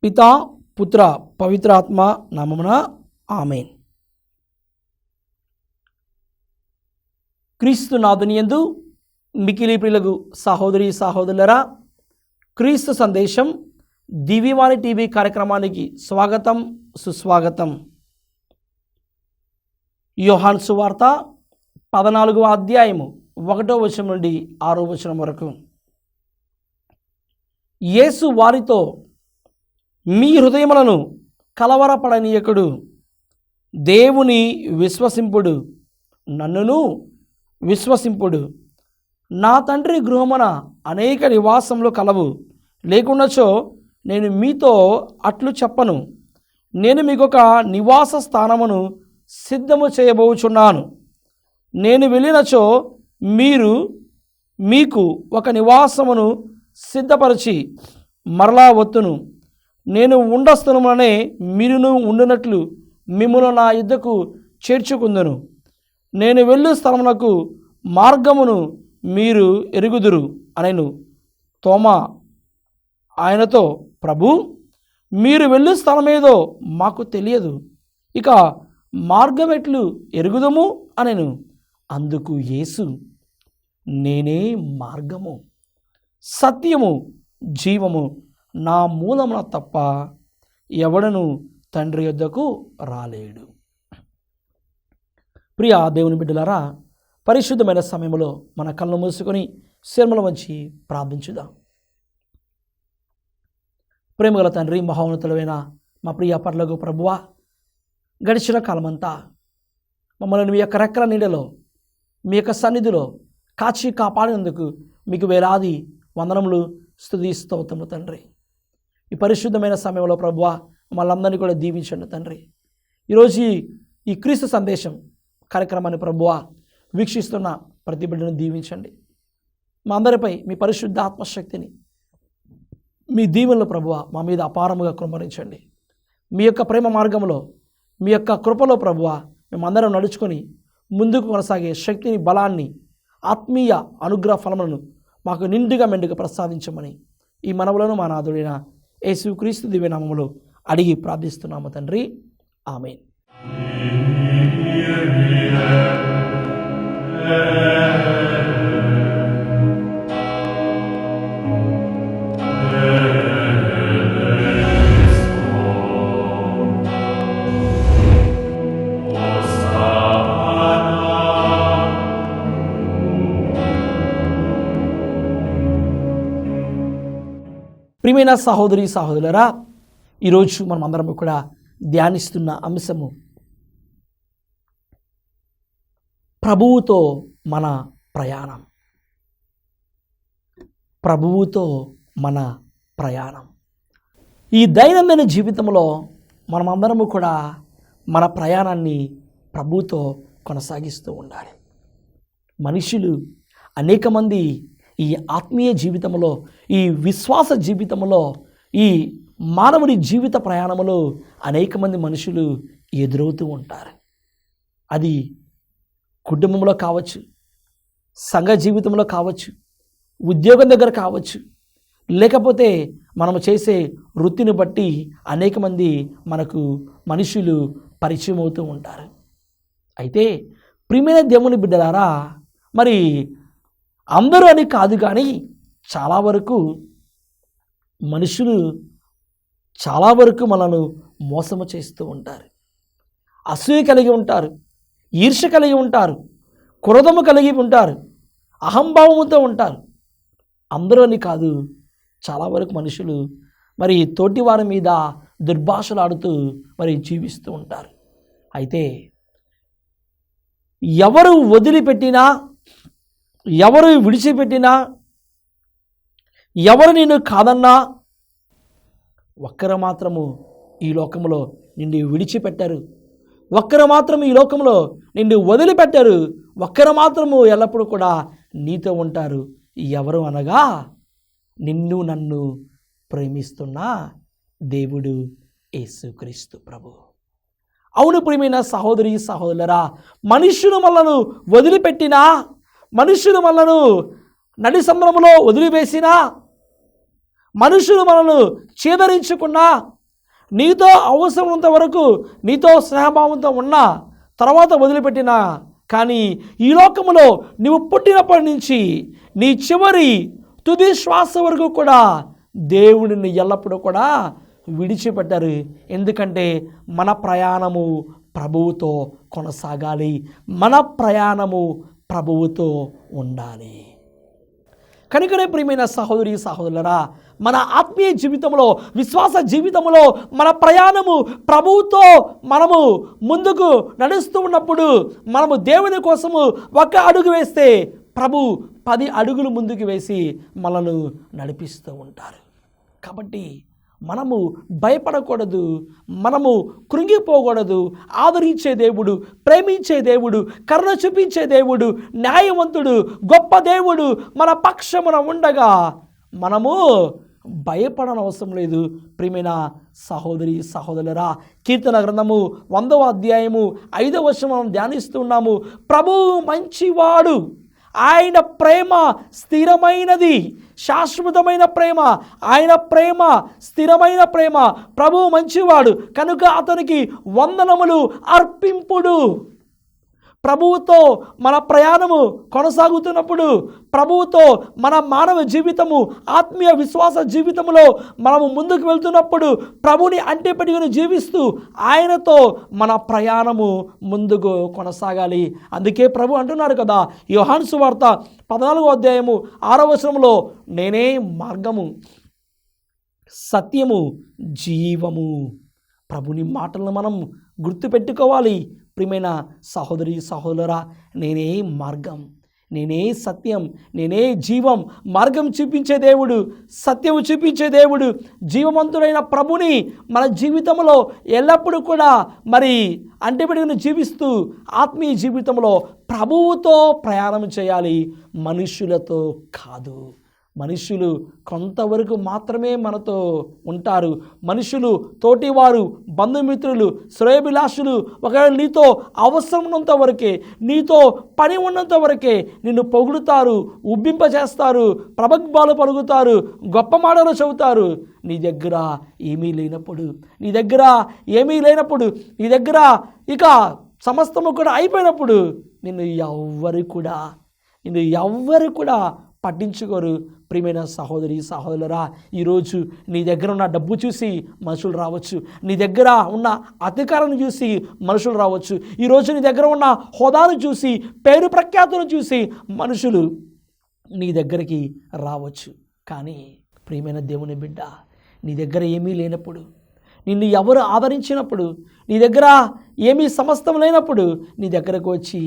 పితా పుత్ర పవిత్రాత్మ నామమున ఆమేన్. క్రీస్తు నాథుని యందు మిక్కిలి ప్రియులకు సహోదరి సహోదరులరా, క్రీస్తు సందేశం దివ్యవాణి టీవీ కార్యక్రమానికి స్వాగతం సుస్వాగతం. యోహాను సువార్త 14వ అధ్యాయము 1వ వచనం నుండి 6వ వచనం వరకు. యేసు వారితో, మీ హృదయములను కలవరపడనీయకుడు, దేవుని విశ్వసింపుడు, నన్నును విశ్వసింపుడు. నా తండ్రి గృహమున అనేక నివాసములు కలవు, లేకున్నచో నేను మీతో అట్లు చెప్పను. నేను మీకొక నివాస స్థానమును సిద్ధము చేయబోచున్నాను. నేను వెళ్ళినచో మీకు ఒక నివాసమును సిద్ధపరిచి మరలా వత్తును. నేను ఉండ స్థలములనే మీరును ఉండునట్లు మిమ్మును నా యుద్ధకు చేర్చుకుందును. నేను వెళ్ళు స్థలమునకు మార్గమును మీరు ఎరుగుదురు అనెను. తోమా ఆయనతో, ప్రభు, మీరు వెళ్ళు స్థలమేదో మాకు తెలియదు, ఇక మార్గమెట్లు ఎరుగుదము అనెను. అందుకు యేసు, నేనే మార్గము, సత్యము, జీవము, నా మూలమున తప్ప ఎవడను తండ్రి యొద్దకు రాలేడు. ప్రియ దేవుని బిడ్డలారా, పరిశుద్ధమైన సమయంలో మన కళ్ళు మూసుకొని శర్మల వంచి ప్రార్థించుదాం. ప్రేమగల తండ్రి, మహోన్నతులైన మా ప్రియ పరలోక ప్రభువా, గడిచిన కాలమంతా మమ్మల్ని మీ యొక్క రెక్కల నీడలో, మీ యొక్క సన్నిధిలో కాచి కాపాడినందుకు మీకు వేలాది వందనములు, స్తుతి స్తోత్రములు తండ్రి. ఈ పరిశుద్ధమైన సమయంలో ప్రభువా మమ్మల్ని అందరినీ కూడా దీవించండి తండ్రి. ఈరోజు ఈ క్రీస్తు సందేశం కార్యక్రమాన్ని ప్రభువా వీక్షిస్తున్న ప్రతి బిడ్డను దీవించండి. మా అందరిపై మీ పరిశుద్ధ ఆత్మశక్తిని, మీ దీవెనలు ప్రభువా మా మీద అపారముగా కుమ్మరించండి. మీ యొక్క ప్రేమ మార్గంలో, మీ యొక్క కృపలో ప్రభువా మేమందరం నడుచుకొని ముందుకు కొనసాగే శక్తిని, బలాన్ని, ఆత్మీయ అనుగ్రహ ఫలములను మాకు నిండుగా మెండుగా ప్రసాదించమని ఈ మనవులను మా నాథుడైన యేసుక్రీస్తు దివ్యనామములో అడిగి ప్రార్థిస్తున్నాము తండ్రి, ఆమేన్. ప్రియమైన సహోదరి సహోదరులరా, ఈరోజు మనం అందరం కూడా ధ్యానిస్తున్న అంశము ప్రభువుతో మన ప్రయాణం. ప్రభువుతో మన ప్రయాణం. ఈ దైనందిన జీవితంలో మనమందరము కూడా మన ప్రయాణాన్ని ప్రభువుతో కొనసాగిస్తూ ఉండాలి. మనుషులు అనేక మంది ఈ ఆత్మీయ జీవితంలో, ఈ విశ్వాస జీవితంలో, ఈ మానవుడి జీవిత ప్రయాణంలో అనేక మంది మనుషులు ఎదురవుతూ ఉంటారు. అది కుటుంబంలో కావచ్చు, సంఘ జీవితంలో కావచ్చు, ఉద్యోగం దగ్గర కావచ్చు, లేకపోతే మనము చేసే వృత్తిని బట్టి అనేక మంది మనకు మనుషులు పరిచయం అవుతూ ఉంటారు. అయితే ప్రియమైన దేవుని బిడ్డలారా, మరి అందరూ అని కాదు, కానీ చాలా వరకు మనుషులు చాలా వరకు మనను మోసము చేస్తూ ఉంటారు. అసూయ కలిగి ఉంటారు, ఈర్ష్య కలిగి ఉంటారు, క్రోధము కలిగి ఉంటారు, అహంభావముతో ఉంటారు. అందరూ అని కాదు, చాలా వరకు మనుషులు మరి తోటి వారి మీద దుర్భాషలాడుతూ మరి జీవిస్తూ ఉంటారు. అయితే ఎవరు వదిలిపెట్టినా, ఎవరు విడిచిపెట్టినా, ఎవరు నిన్ను కాదన్నా, ఒక్కరు మాత్రము ఈ లోకంలో నిన్ను విడిచిపెట్టారు, ఒక్కరు మాత్రం ఈ లోకంలో నిన్ను వదిలిపెట్టారు, ఒక్కరు మాత్రము ఎల్లప్పుడూ కూడా నీతో ఉంటారు. ఎవరు అనగా నిన్ను నన్ను ప్రేమిస్తున్న దేవుడు యేసుక్రీస్తు ప్రభు. అవును ప్రియమైన సహోదరి సహోదరులరా, మనుషులు మనలను వదిలిపెట్టినా, మనుషులు మనను నడి సముద్రములో వదిలివేసినా, మనుషులు మనను చేదరించుకున్నా, నీతో అవసరమంత వరకు నీతో స్నేహభావంతో ఉన్నా తర్వాత వదిలిపెట్టినా, కానీ ఈ లోకములో నువ్వు పుట్టినప్పటి నుంచి నీ చివరి తుది శ్వాస వరకు కూడా దేవుడిని ఎల్లప్పుడూ కూడా విడిచిపెట్టారు. ఎందుకంటే మన ప్రయాణము ప్రభువుతో కొనసాగాలి, మన ప్రయాణము ప్రభువుతో ఉండాలి. కనుకనే ప్రియమైన సహోదరి సహోదరులారా, మన ఆత్మీయ జీవితంలో, విశ్వాస జీవితంలో మన ప్రయాణము ప్రభువుతో మనము ముందుకు నడుస్తూ ఉన్నప్పుడు మనము దేవుని కోసము ఒక అడుగు వేస్తే ప్రభు 10 అడుగులు ముందుకు వేసి మనల్ని నడిపిస్తూ ఉంటారు. కాబట్టి మనము భయపడకూడదు, మనము కృంగిపోకూడదు. ఆదరించే దేవుడు, ప్రేమించే దేవుడు, కరుణ చూపించే దేవుడు, న్యాయవంతుడు, గొప్ప దేవుడు మన పక్షమున ఉండగా మనము భయపడనవసరం లేదు. ప్రియమైన సహోదరి సహోదరులారా, కీర్తన గ్రంథము 100వ అధ్యాయము 5వ వచనం మనం ధ్యానిస్తున్నాము. ప్రభువు మంచివాడు, ఆయన ప్రేమ స్థిరమైనది, శాశ్వతమైన ప్రేమ, ఆయన ప్రేమ స్థిరమైన ప్రేమ. ప్రభువు మంచివాడు కనుక అతనికి వందనములు అర్పింపుడు. ప్రభువుతో మన ప్రయాణము కొనసాగుతున్నప్పుడు, ప్రభువుతో మన మానవ జీవితము, ఆత్మీయ విశ్వాస జీవితంలో మనము ముందుకు వెళ్తున్నప్పుడు ప్రభుని అంటిపెట్టుకుని జీవిస్తూ ఆయనతో మన ప్రయాణము ముందుకు కొనసాగాలి. అందుకే ప్రభు అంటున్నాడు కదా, యోహాను సువార్త 14వ అధ్యాయము 6వ వచనంలో, నేనే మార్గము, సత్యము, జీవము. ప్రభుని మాటలను మనం గుర్తుపెట్టుకోవాలి. ప్రియమైన సహోదరి సహోదరా, నేనే మార్గం, నేనే సత్యం, నేనే జీవం. మార్గం చూపించే దేవుడు, సత్యము చూపించే దేవుడు, జీవవంతుడైన ప్రభుని మన జీవితంలో ఎల్లప్పుడూ కూడా మరి అంటిపెట్టుకుని జీవిస్తూ ఆత్మీయ జీవితంలో ప్రభువుతో ప్రయాణం చేయాలి, మనుషులతో కాదు. మనుషులు కొంతవరకు మాత్రమే మనతో ఉంటారు. మనుషులు, తోటివారు, బంధుమిత్రులు, శ్రేయోభిలాషులు ఒకవేళ నీతో అవసరం ఉన్నంత వరకే, నీతో పని ఉన్నంత వరకే నిన్ను పొగుడుతారు, ఉబ్బింపజేస్తారు, ప్రగల్భాలు పలుకుతారు, గొప్ప మాటలు చెబుతారు. నీ దగ్గర ఏమీ లేనప్పుడు, నీ దగ్గర ఇక సమస్తము కూడా అయిపోయినప్పుడు నిన్ను ఎవ్వరు కూడా పట్టించుకోరు. ప్రియమైన సహోదరి సహోదరురా, ఈరోజు నీ దగ్గర ఉన్న డబ్బు చూసి మనుషులు రావచ్చు, నీ దగ్గర ఉన్న అధికారాన్ని చూసి మనుషులు రావచ్చు, ఈరోజు నీ దగ్గర ఉన్న హోదాను చూసి, పేరు ప్రఖ్యాతులను చూసి మనుషులు నీ దగ్గరికి రావచ్చు. కానీ ప్రియమైన దేవుని బిడ్డ, నీ దగ్గర ఏమీ లేనప్పుడు, నిన్ను ఎవరు ఆదరించినప్పుడు, నీ దగ్గర ఏమీ సమస్తం లేనప్పుడు నీ దగ్గరకు వచ్చి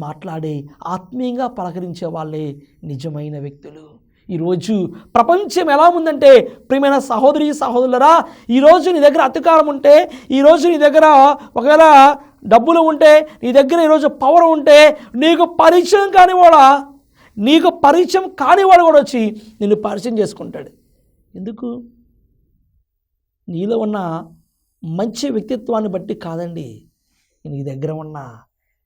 మాట్లాడే, ఆత్మీయంగా పలకరించే వాళ్ళే నిజమైన వ్యక్తులు. ఈరోజు ప్రపంచం ఎలా ఉందంటే ప్రియమైన సహోదరి సహోదరులరా, ఈరోజు నీ దగ్గర అధికారం ఉంటే, ఈరోజు నీ దగ్గర ఒకవేళ డబ్బులు ఉంటే, నీ దగ్గర ఈరోజు పవర్ ఉంటే, నీకు పరిచయం కానివాడు కూడా వచ్చి నిన్ను పరిచయం చేసుకుంటాడు. ఎందుకు? నీలో ఉన్న మంచి వ్యక్తిత్వాన్ని బట్టి కాదండి, నీ దగ్గర ఉన్న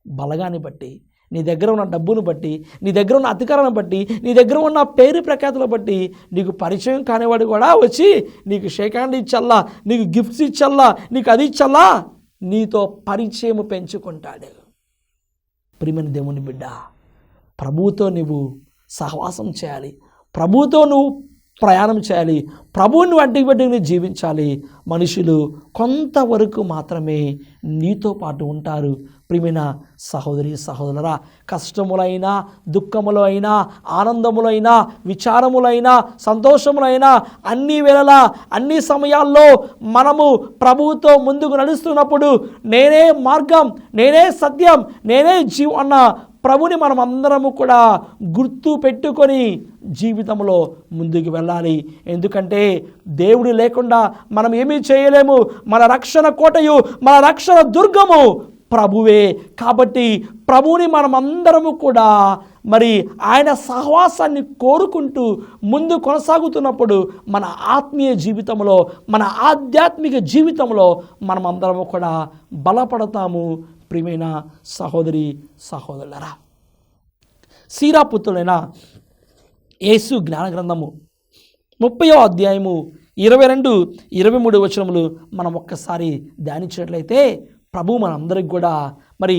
బలగాన్ని బట్టి, నీ దగ్గర ఉన్న డబ్బును బట్టి, నీ దగ్గర ఉన్న అధికారాన్ని బట్టి, నీ దగ్గర ఉన్న పేరు ప్రఖ్యాతులను బట్టి నీకు పరిచయం కానివాడు కూడా వచ్చి నీకు షేక్ హ్యాండ్ ఇచ్చల్లా, నీకు గిఫ్ట్స్ ఇచ్చల్లా, నీకు అది ఇచ్చల్లా, నీతో పరిచయం పెంచుకుంటాడు. ప్రియమైన దేవుని బిడ్డ, ప్రభువుతో నువ్వు సహవాసం చేయాలి, ప్రభువుతో నువ్వు ప్రయాణం చేయాలి, ప్రభువుని వంటికి పెట్టుకుని జీవించాలి. మనుషులు కొంతవరకు మాత్రమే నీతో పాటు ఉంటారు. ప్రియమైన సహోదరి సహోదరులారా, కష్టములైనా, దుఃఖములైనా, ఆనందములైనా, విచారములైనా, సంతోషములైనా, అన్ని వేళలా, అన్ని సమయాల్లో మనము ప్రభువుతో ముందుకు నడుస్తున్నప్పుడు నేనే మార్గం, నేనే సత్యం, నేనే జీవం అన్న ప్రభుని మనం అందరము కూడా గుర్తు పెట్టుకొని జీవితంలో ముందుకు వెళ్ళాలి. ఎందుకంటే దేవుడు లేకుండా మనం ఏమీ చేయలేము. మన రక్షణ కోటయు, మన రక్షణ దుర్గము ప్రభువే. కాబట్టి ప్రభువుని మనం అందరము కూడా మరి ఆయన సహవాసాన్ని కోరుకుంటూ ముందు కొనసాగుతున్నప్పుడు మన ఆత్మీయ జీవితంలో, మన ఆధ్యాత్మిక జీవితంలో మనం అందరము కూడా బలపడతాము. ప్రియమైన సహోదరి సహోదరులారా, సీరా పుత్రుడైన యేసు జ్ఞాన గ్రంథము 30వ అధ్యాయము 22-23 వచనములు మనం ఒక్కసారి ధ్యానించినట్లయితే ప్రభు మనందరికి కూడా మరి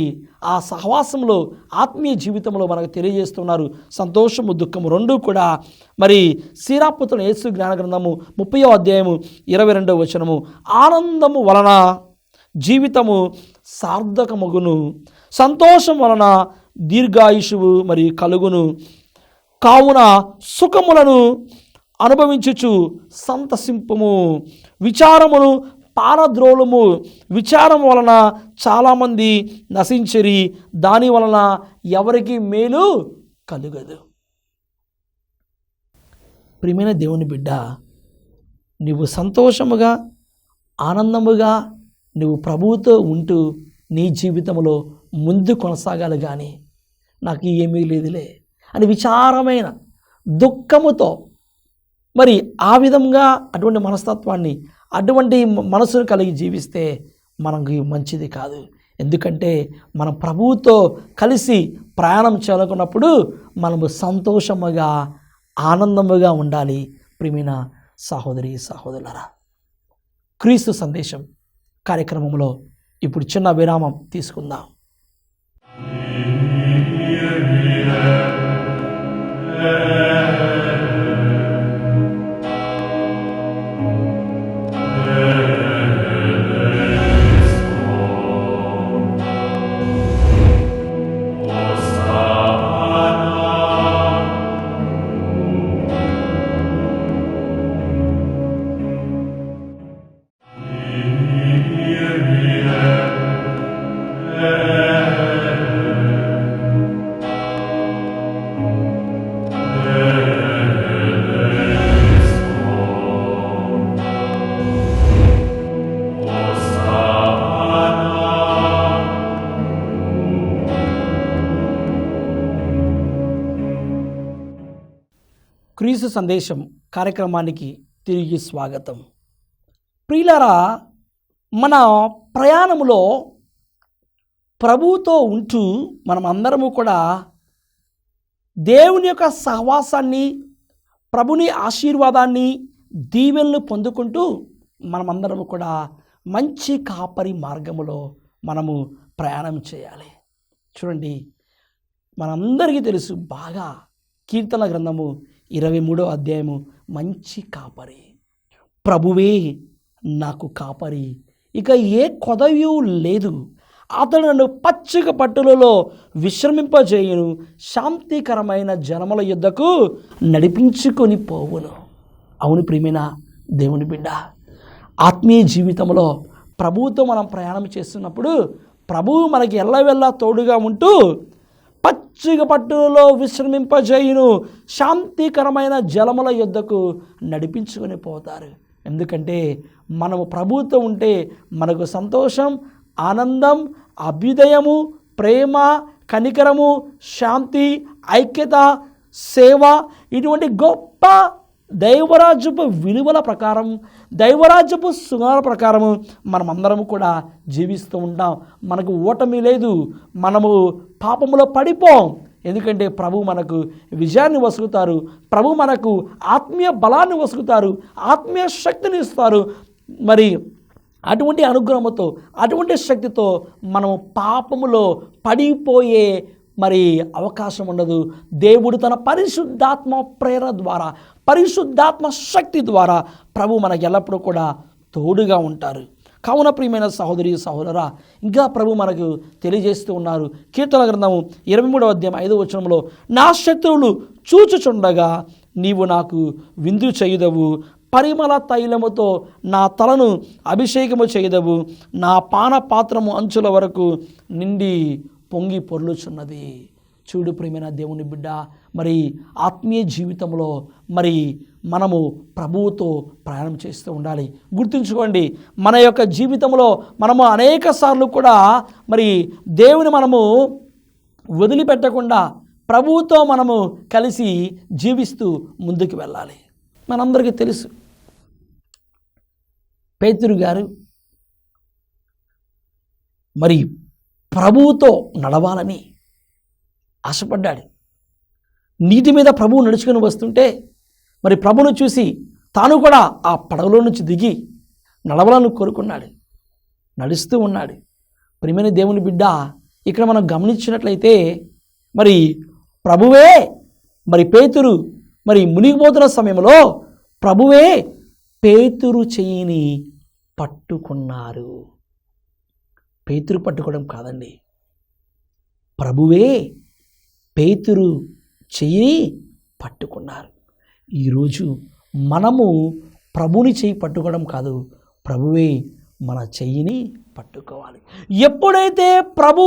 ఆ సహవాసంలో ఆత్మీయ జీవితంలో మనకు తెలియజేస్తున్నారు. సంతోషము దుఃఖము రెండూ కూడా మరి సీరాపుత్రుల యేసు జ్ఞాన గ్రంథము 30వ అధ్యాయము 22వ వచనము, ఆనందము వలన జీవితము సార్థకమగును, సంతోషం వలన దీర్ఘాయుషువు మరి కలుగును, కావున సుఖములను అనుభవించుచు సంతసింపుము, విచారమును పారద్రోలుము, విచారం వలన చాలామంది నశించిరి, దాని వలన ఎవరికి మేలు కలుగదు. ప్రియమైన దేవుని బిడ్డ, నువ్వు సంతోషముగా ఆనందముగా నువ్వు ప్రభువుతో ఉంటూ నీ జీవితంలో ముందు కొనసాగాలి. కానీ నాకు ఏమీ లేదులే అని విచారమైన దుఃఖముతో మరి ఆ విధంగా అటువంటి మనస్తత్వాన్ని అటువంటి మనసును కలిగి జీవిస్తే మనకు మంచిది కాదు. ఎందుకంటే మనం ప్రభువుతో కలిసి ప్రయాణం చేయాలనుకున్నప్పుడు మనము సంతోషముగా ఆనందముగా ఉండాలి. ప్రియమైన సహోదరి సహోదరులారా, క్రీస్తు సందేశం కార్యక్రమంలో ఇప్పుడు చిన్న విరామం తీసుకుందాం. క్రీస్తు సందేశం కార్యక్రమానికి తిరిగి స్వాగతం. ప్రియులారా, మన ప్రయాణంలో ప్రభువుతో ఉంటూ మనం అందరము కూడా దేవుని యొక్క సహవాసాన్ని, ప్రభుని ఆశీర్వాదాన్ని, దీవెనలు పొందుకుంటూ మనమందరము కూడా మంచి కాపరి మార్గములో మనము ప్రయాణం చేయాలి. చూడండి, మనందరికీ తెలుసు బాగా కీర్తన గ్రంథము 23వ అధ్యాయము, మంచి కాపరి ప్రభువే నాకు కాపరి, ఇక ఏ కొదవయూ లేదు, అతడు నన్ను పచ్చిక పట్టులలో విశ్రమింపజేయును, శాంతికరమైన జనముల యుద్ధకు నడిపించుకొని పోవును. అవును ప్రియమైన దేవుని బిడ్డ, ఆత్మీయ జీవితంలో ప్రభువుతో మనం ప్రయాణం చేస్తున్నప్పుడు ప్రభువు మనకి ఎల్లవెల్లా తోడుగా ఉంటూ పచ్చిక పట్టులలో విశ్రమింపజేయును, శాంతికరమైన జలముల యుద్ధకు నడిపించుకొని పోతారు. ఎందుకంటే మనము ప్రభువుతో ఉంటే మనకు సంతోషం, ఆనందం, అభ్యుదయము, ప్రేమ, కనికరము, శాంతి, ఐక్యత, సేవ, ఇటువంటి గొప్ప దైవరాజ్యపు విలువల ప్రకారం, దైవరాజ్యపు సుగుణాల ప్రకారము మనమందరము కూడా జీవిస్తూ ఉంటాం. మనకు ఓటమి లేదు, మనము పాపములో పడిపోం. ఎందుకంటే ప్రభు మనకు విజయాన్ని వసుకుతారు, ప్రభు మనకు ఆత్మీయ బలాన్ని వసుకుతారు, ఆత్మీయ శక్తిని ఇస్తారు. మరి అటువంటి అనుగ్రహంతో, అటువంటి శక్తితో మనము పాపములో పడిపోయే మరి అవకాశం ఉండదు. దేవుడు తన పరిశుద్ధాత్మ ప్రేరణ ద్వారా, పరిశుద్ధాత్మ శక్తి ద్వారా ప్రభు మనకు ఎల్లప్పుడూ కూడా తోడుగా ఉంటారు. కావున ప్రియమైన సహోదరి సహోదరా, ఇంకా ప్రభు మనకు తెలియజేస్తూ ఉన్నారు. కీర్తన గ్రంథము 23వ అధ్యాయం 5వ వచనంలో, నా శత్రువులు చూచుచుండగా నీవు నాకు విందు చేయుదవు, పరిమళ తైలముతో నా తలను అభిషేకము చేయదవు, నా పానపాత్రము అంచుల వరకు నిండి పొంగి పొర్లుచున్నది. చూడు ప్రియమైన దేవుని బిడ్డ, మరి ఆత్మీయ జీవితంలో మరి మనము ప్రభువుతో ప్రయాణం చేస్తూ ఉండాలి. గుర్తుంచుకోండి, మన యొక్క జీవితంలో మనము అనేక సార్లు కూడా మరి దేవుని మనము వదిలిపెట్టకుండా ప్రభువుతో మనము కలిసి జీవిస్తూ ముందుకు వెళ్ళాలి. మనందరికీ తెలుసు, పేతురు గారు మరి ప్రభువుతో నడవాలని ఆశపడ్డాడు. నీటి మీద ప్రభువు నడుచుకొని వస్తుంటే మరి ప్రభువును చూసి తాను కూడా ఆ పడవలో నుంచి దిగి నడవాలని కోరుకున్నాడు, నడుస్తూ ఉన్నాడు. ప్రియమైన దేవుని బిడ్డ, ఇక్కడ మనం గమనించినట్లయితే మరి ప్రభువే మరి పేతురు మరి మునిగిపోతున్న సమయంలో ప్రభువే పేతురు చెయ్యిని పట్టుకున్నారు. పేతురు పట్టుకోవడం కాదండి, ప్రభువే పేతురు చెయ్యిని పట్టుకున్నారు. ఈరోజు మనము ప్రభుని చెయ్యి పట్టుకోవడం కాదు, ప్రభువే మన చెయ్యిని పట్టుకోవాలి. ఎప్పుడైతే ప్రభు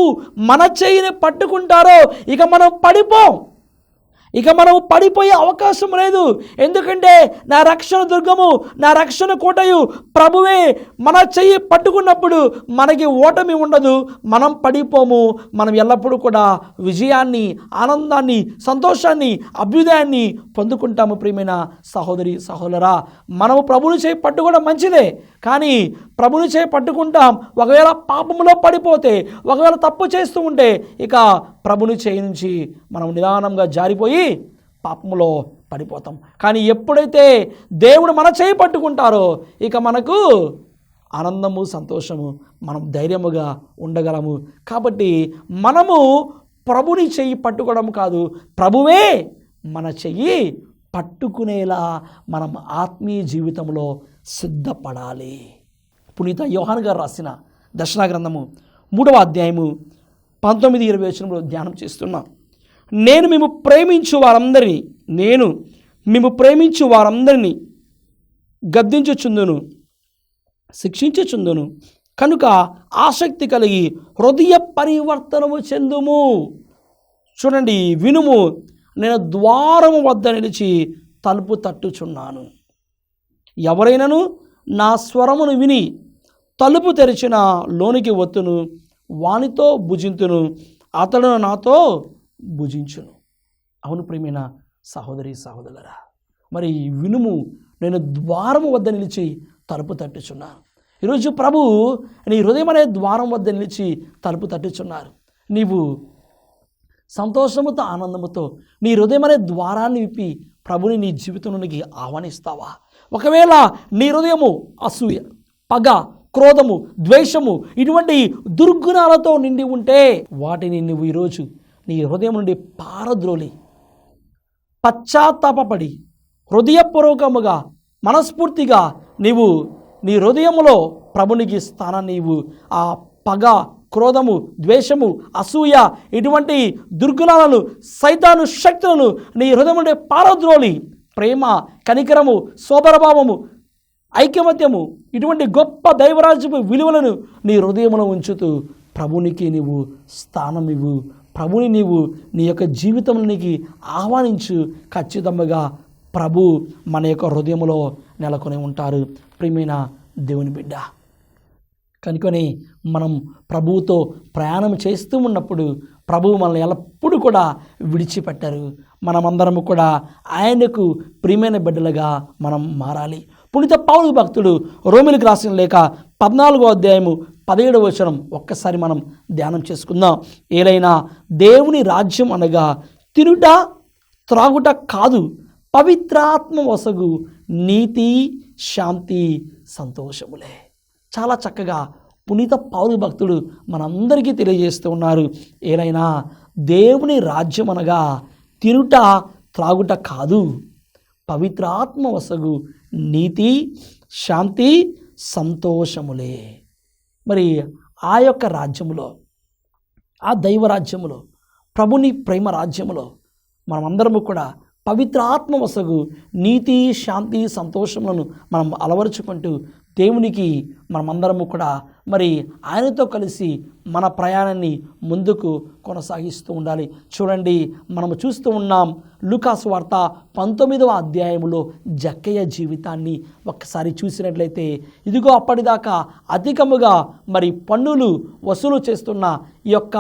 మన చెయ్యిని పట్టుకుంటారో ఇక మనం పడిపోం, ఇక మనం పడిపోయే అవకాశం లేదు. ఎందుకంటే నా రక్షణ దుర్గము, నా రక్షణ కోటయు ప్రభువే. మన చెయ్యి పట్టుకున్నప్పుడు మనకి ఓటమి ఉండదు, మనం పడిపోము. మనం ఎల్లప్పుడూ కూడా విజయాన్ని, ఆనందాన్ని, సంతోషాన్ని, అభ్యుదయాన్ని పొందుకుంటాము. ప్రియమైన సహోదరి సహోదరా, మనము ప్రభుని చేయి పట్టుకోవడం మంచిదే, కానీ ప్రభుని చేయి పట్టుకుంటాం, ఒకవేళ పాపములో పడిపోతే, ఒకవేళ తప్పు చేస్తూ ఉంటే ఇక ప్రభుని చేయి నుంచి మనం నిదానంగా జారిపోయి పాపములో పడిపోతాం. కానీ ఎప్పుడైతే దేవుడు మన చేయి పట్టుకుంటారో ఇక మనకు ఆనందము, సంతోషము, మనం ధైర్యముగా ఉండగలము. కాబట్టి మనము ప్రభుని చెయ్యి పట్టుకోవడం కాదు, ప్రభువే మన చెయ్యి పట్టుకునేలా మనం ఆత్మీయ జీవితంలో సిద్ధపడాలి. పునీత యోహాను గారు రాసిన దర్శన గ్రంథము 3వ అధ్యాయము 19-20 వచనంలో ధ్యానం చేస్తున్నాం. నేను మేము ప్రేమించు వారందరినీ గద్దించుచుందును, శిక్షించుచుందును, కనుక ఆసక్తి కలిగి హృదయ పరివర్తనము చెందుము. చూడండి, వినుము, నేను ద్వారము వద్ద నిలిచి తలుపు తట్టుచున్నాను. ఎవరైనను నా స్వరమును విని తలుపు తెరిచిన లోనికి వత్తును, వానితో భుజింతును, అతడు నాతో భుజించును. అవును ప్రియమైన సహోదరి సహోదరులారా, మరి వినుము, నేను ద్వారము వద్ద నిలిచి తలుపు తట్టుచున్నాను. ఈరోజు ప్రభు నీ హృదయం అనే ద్వారం వద్ద నిలిచి తలుపు తట్టుచున్నారు. నీవు సంతోషముతో, ఆనందముతో నీ హృదయం అనే ద్వారాన్ని విప్పి ప్రభుని నీ జీవితంలోనికి ఆహ్వానిస్తావా? ఒకవేళ నీ హృదయము అసూయ, పగ, క్రోధము, ద్వేషము ఇటువంటి దుర్గుణాలతో నిండి ఉంటే వాటిని నువ్వు ఈరోజు నీ హృదయం నుండి పారద్రోలి పశ్చాత్తాపపడి హృదయపూర్వకముగా మనస్ఫూర్తిగా నీవు నీ హృదయములో ప్రభునికి స్థానాన్ని నీవు ఆ పగ, క్రోధము, ద్వేషము, అసూయ ఇటువంటి దుర్గుణాలను, సైతాను శక్తులను నీ హృదయం నుండి పారద్రోలి ప్రేమ, కనికరము, సోదరభావము, ఐకమత్యము ఇటువంటి గొప్ప దైవరాజ్యపు విలువలను నీ హృదయంలో ఉంచుతూ ప్రభునికి నీవు స్థానం ఇవ్వు. ప్రభుని నీవు నీ యొక్క జీవితంలోనికి ఆహ్వానించు. ఖచ్చితంగా ప్రభు మన యొక్క హృదయంలో నెలకొని ఉంటారు. ప్రియమైన దేవుని బిడ్డ, కనుకొని మనం ప్రభువుతో ప్రయాణం చేస్తూ ఉన్నప్పుడు ప్రభువు మనల్ని ఎల్లప్పుడూ కూడా విడిచిపెట్టారు. మనమందరము కూడా ఆయనకు ప్రియమైన బిడ్డలుగా మనం మారాలి. పునీత పౌలు భక్తుడు రోమిలకు రాసిన లేఖ 14వ అధ్యాయము 17వ వచనం ఒక్కసారి మనం ధ్యానం చేసుకుందాం. ఏలైనా దేవుని రాజ్యం అనగా తినుట త్రాగుట కాదు, పవిత్రాత్మ వసగు నీతి, శాంతి, సంతోషములే. చాలా చక్కగా పునీత పౌలు భక్తుడు మనందరికీ తెలియజేస్తూ ఉన్నారు. ఏలైనా దేవుని రాజ్యం అనగా తినుట త్రాగుట కాదు, పవిత్రాత్మ వసగు నీతి, శాంతి, సంతోషములే. మరి ఆ యొక్క రాజ్యములో, ఆ దైవ రాజ్యములో, ప్రభుని ప్రేమ రాజ్యములో మనమందరము కూడా పవిత్రాత్మ వసగు నీతి, శాంతి, సంతోషములను మనం అలవరుచుకుంటూ దేవునికి మనమందరము కూడా మరి ఆయనతో కలిసి మన ప్రయాణాన్ని ముందుకు కొనసాగిస్తూ ఉండాలి. చూడండి, మనము చూస్తూ ఉన్నాం లూకాసు వార్త 19వ అధ్యాయంలో జక్కయ్య జీవితాన్ని ఒక్కసారి చూసినట్లయితే, ఇదిగో అప్పటిదాకా అధికముగా మరి పన్నులు వసూలు చేస్తున్న ఈ యొక్క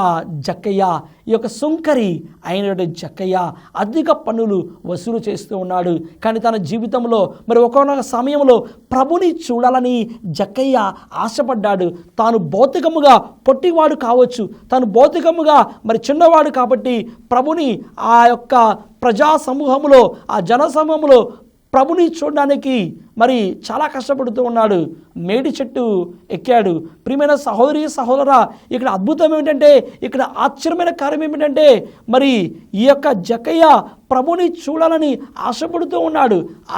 జక్కయ్య, ఈ యొక్క సుంకరి అయినటువంటి జక్కయ్య అధిక పన్నులు వసూలు చేస్తూ ఉన్నాడు. కానీ తన జీవితంలో మరి ఒక్కొక్క సమయంలో ప్రభుని చూడాలని జక్కయ్య ఆశపడ్డాడు. తాను భౌతికముగా పొట్టివాడు కావచ్చు, తాను భౌతికముగా మరి చిన్నవాడు కాబట్టి ప్రభుని ఆ యొక్క ప్రజా సమూహంలో, ఆ జన సమూహంలో ప్రభుని చూడడానికి మరి చాలా కష్టపడుతూ ఉన్నాడు. మేడి చెట్టు ఎక్కాడు. ప్రియమైన సహోదరి సహోదరా, ఇక్కడ అద్భుతం ఏమిటంటే, ఇక్కడ ఆశ్చర్యమైన కార్యం ఏమిటంటే, మరి ఈ యొక్క జక్కయ్య ప్రభుని చూడాలని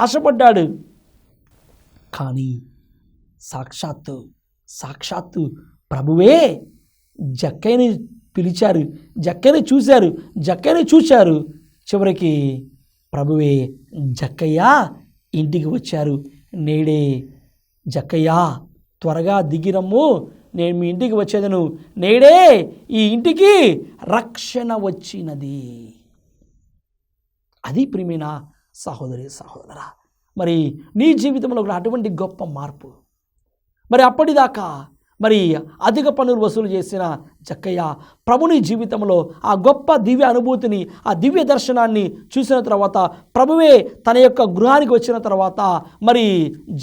ఆశపడ్డాడు. కానీ సాక్షాత్తు ప్రభువే జక్కయ్యని పిలిచారు, జక్కయ్యని చూశారు. చివరికి ప్రభువే జక్కయ్య ఇంటికి వచ్చారు. నేడే జక్కయ్య త్వరగా దిగిరమ్ము, నేను మీ ఇంటికి వచ్చేదను, నేడే ఈ ఇంటికి రక్షణ వచ్చినది. అది ప్రియమైన సహోదరి సహోదరా, మరి నీ జీవితంలో కూడా అటువంటి గొప్ప మార్పు. మరి అప్పటిదాకా మరి అధిక పన్నులు వసూలు చేసిన జక్కయ్య ప్రభుని జీవితంలో ఆ గొప్ప దివ్య అనుభూతిని, ఆ దివ్య దర్శనాన్ని చూసిన తర్వాత, ప్రభువే తన యొక్క గృహానికి వచ్చిన తర్వాత మరి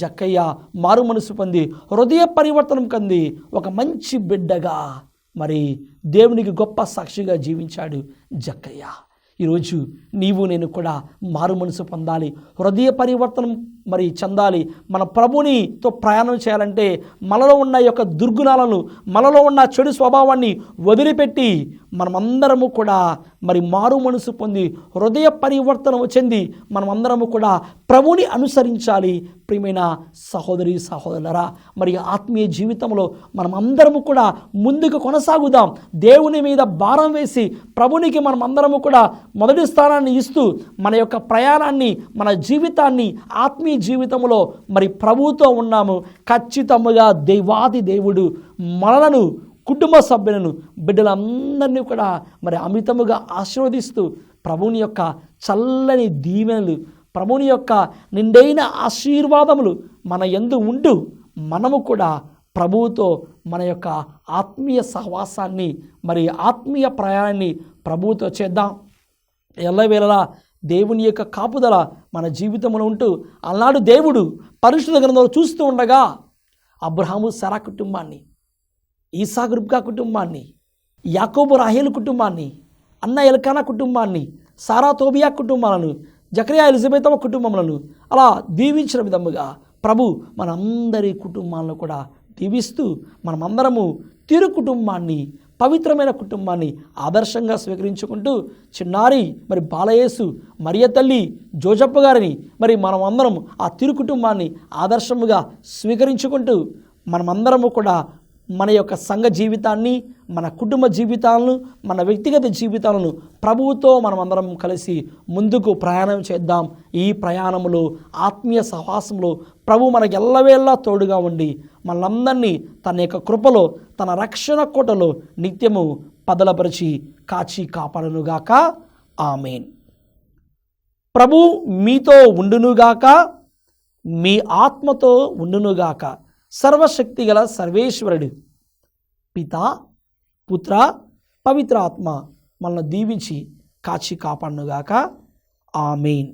జక్కయ్య మారు మనసు పొంది హృదయ పరివర్తనం కంది ఒక మంచి బిడ్డగా మరి దేవునికి గొప్ప సాక్షిగా జీవించాడు జక్కయ్య. ఈరోజు నీవు నేను కూడా మారు మనసు పొందాలి, హృదయ పరివర్తనం మరి చెందాలి. మన ప్రభునితో ప్రయాణం చేయాలంటే మనలో ఉన్న యొక్క దుర్గుణాలను, మనలో ఉన్న చెడు స్వభావాన్ని వదిలిపెట్టి మనమందరము కూడా మరి మారు మనసు పొంది హృదయ పరివర్తనం చెంది మనమందరము కూడా ప్రభుని అనుసరించాలి. ప్రియమైన సహోదరి సహోదరులారా, మరి ఆత్మీయ జీవితంలో మనమందరము కూడా ముందుకు కొనసాగుదాం. దేవుని మీద భారం వేసి ప్రభునికి మనమందరము కూడా మొదటి స్థానాన్ని ఇస్తూ మన యొక్క ప్రయాణాన్ని, మన జీవితాన్ని, ఆత్మీయ జీవితంలో మరి ప్రభువుతో ఉన్నాము. ఖచ్చితంగా దేవాది దేవుడు మనలను, కుటుంబ సభ్యులను, బిడ్డలందరినీ కూడా మరి అమితముగా ఆశీర్వదిస్తూ ప్రభువుని యొక్క చల్లని దీవెనలు, ప్రభువుని యొక్క నిండైన ఆశీర్వాదములు మన యందు ఉంటూ మనము కూడా ప్రభువుతో మన యొక్క ఆత్మీయ సహవాసాన్ని, మరి ఆత్మీయ ప్రయాణాన్ని ప్రభువుతో చేద్దాం. ఎల్లవేళలా దేవుని యొక్క కాపుదల మన జీవితంలో ఉంటూ, అలనాడు దేవుడు పరిశుద్ధ గ్రంథంలో చూస్తూ ఉండగా అబ్రహాము శారా కుటుంబాన్ని, ఈసాకు రిబ్కా కుటుంబాన్ని, యాకోబు రాహేలు కుటుంబాన్ని, అన్న ఎల్కానా కుటుంబాన్ని, సారా తోబియా కుటుంబాలను, జకరియా ఎలిజబెతమ్మ కుటుంబములను అలా దీవించిన విధముగా ప్రభు మనందరి కుటుంబాలను కూడా దీవిస్తూ మనమందరము తిరు కుటుంబాన్ని, పవిత్రమైన కుటుంబాన్ని ఆదర్శంగా స్వీకరించుకుంటూ చిన్నారి మరి బాలయేసు, మరియ తల్లి, జోజప్ప గారిని మరి మనమందరం ఆ తిరు కుటుంబాన్ని ఆదర్శముగా స్వీకరించుకుంటూ మనమందరము కూడా మన యొక్క సంఘ జీవితాన్ని, మన కుటుంబ జీవితాలను, మన వ్యక్తిగత జీవితాలను ప్రభువుతో మనమందరం కలిసి ముందుకు ప్రయాణం చేద్దాం. ఈ ప్రయాణంలో, ఆత్మీయ సహవాసంలో ప్రభు మనకు ఎల్లవేళలా తోడుగా ఉండి మనందరినీ తన యొక్క కృపలో, తన రక్షణ కోటలో నిత్యము పదలపరిచి కాచి కాపాడునుగాక. ఆమేన్. ప్రభు మీతో ఉండునుగాక, మీ ఆత్మతో ఉండునుగాక. సర్వశక్తి గల సర్వేశ్వరుడు పితా, పుత్ర, పవిత్ర ఆత్మ మనల్ని దీవించి కాచి కాపాడునుగాక. ఆమేన్.